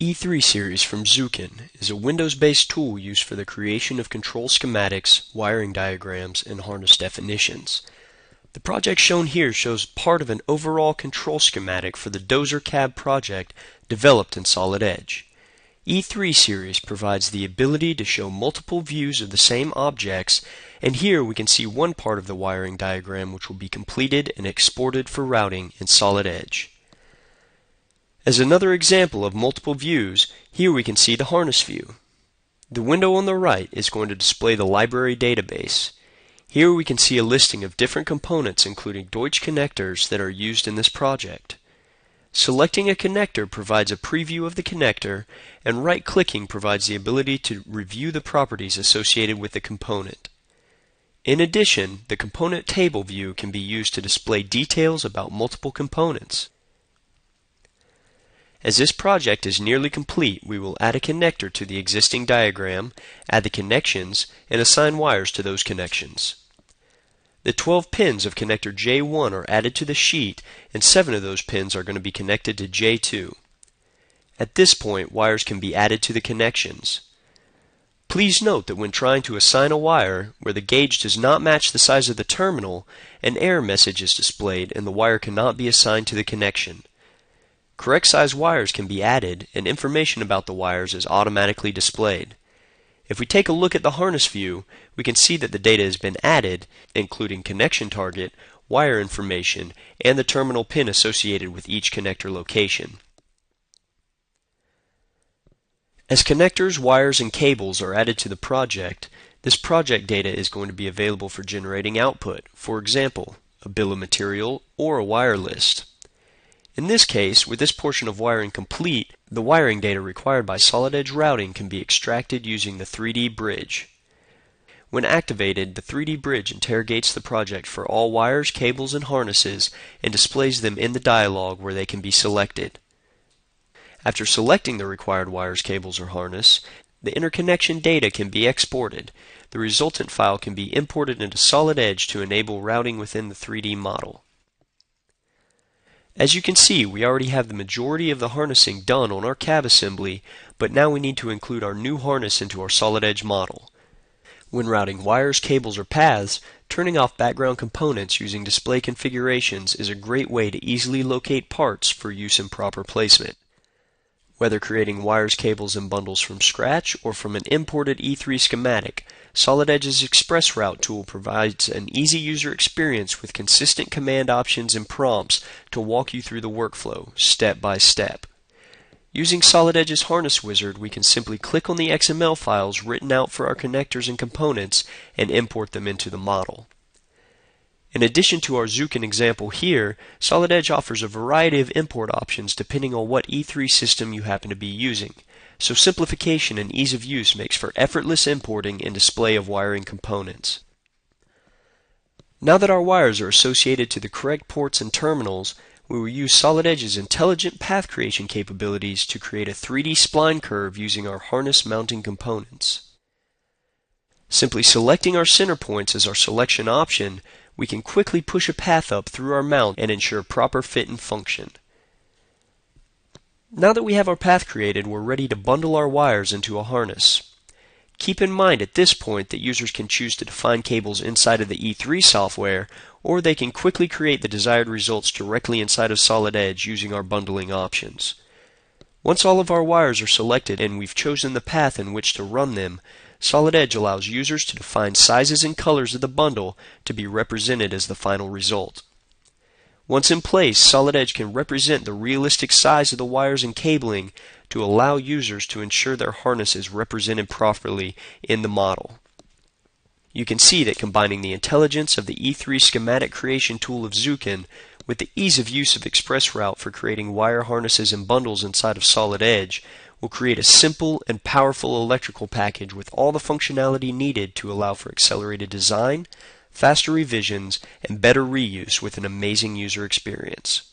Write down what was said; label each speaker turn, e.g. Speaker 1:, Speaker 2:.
Speaker 1: E3.series from Zuken is a Windows-based tool used for the creation of control schematics, wiring diagrams, and harness definitions. The project shown here shows part of an overall control schematic for the Dozer cab project developed in Solid Edge. E3.series provides the ability to show multiple views of the same objects, and here we can see one part of the wiring diagram which will be completed and exported for routing in Solid Edge. As another example of multiple views, here we can see the harness view. The window on the right is going to display the library database. Here we can see a listing of different components including Deutsch connectors that are used in this project. Selecting a connector provides a preview of the connector, and right-clicking provides the ability to review the properties associated with the component. In addition, the component table view can be used to display details about multiple components. As this project is nearly complete, we will add a connector to the existing diagram, add the connections, and assign wires to those connections. The 12 pins of connector J1 are added to the sheet, and 7 of those pins are going to be connected to J2. At this point, wires can be added to the connections. Please note that when trying to assign a wire where the gauge does not match the size of the terminal, an error message is displayed and the wire cannot be assigned to the connection. Correct size wires can be added, and information about the wires is automatically displayed. If we take a look at the harness view, we can see that the data has been added, including connection target, wire information, and the terminal pin associated with each connector location. As connectors, wires, and cables are added to the project, this project data is going to be available for generating output, for example, a bill of material or a wire list. In this case, with this portion of wiring complete, the wiring data required by Solid Edge routing can be extracted using the 3D bridge. When activated, the 3D bridge interrogates the project for all wires, cables, and harnesses and displays them in the dialog where they can be selected. After selecting the required wires, cables, or harness, the interconnection data can be exported. The resultant file can be imported into Solid Edge to enable routing within the 3D model. As you can see, we already have the majority of the harnessing done on our cab assembly, but now we need to include our new harness into our Solid Edge model. When routing wires, cables, or paths, turning off background components using display configurations is a great way to easily locate parts for use in proper placement. Whether creating wires, cables, and bundles from scratch or from an imported E3 schematic, Solid Edge's Express Route tool provides an easy user experience with consistent command options and prompts to walk you through the workflow, step by step. Using Solid Edge's Harness Wizard, we can simply click on the XML files written out for our connectors and components and import them into the model. In addition to our Zuken example here, Solid Edge offers a variety of import options depending on what E3 system you happen to be using, so simplification and ease of use makes for effortless importing and display of wiring components. Now that our wires are associated to the correct ports and terminals, we will use Solid Edge's intelligent path creation capabilities to create a 3D spline curve using our harness mounting components. Simply selecting our center points as our selection option, we can quickly push a path up through our mount and ensure proper fit and function. Now that we have our path created, we're ready to bundle our wires into a harness. Keep in mind at this point that users can choose to define cables inside of the E3 software, or they can quickly create the desired results directly inside of Solid Edge using our bundling options. Once all of our wires are selected and we've chosen the path in which to run them, Solid Edge allows users to define sizes and colors of the bundle to be represented as the final result. Once in place, Solid Edge can represent the realistic size of the wires and cabling to allow users to ensure their harness is represented properly in the model. You can see that combining the intelligence of the E3 schematic creation tool of Zuken with the ease of use of Express Route for creating wire harnesses and bundles inside of Solid Edge will create a simple and powerful electrical package with all the functionality needed to allow for accelerated design, faster revisions, and better reuse with an amazing user experience.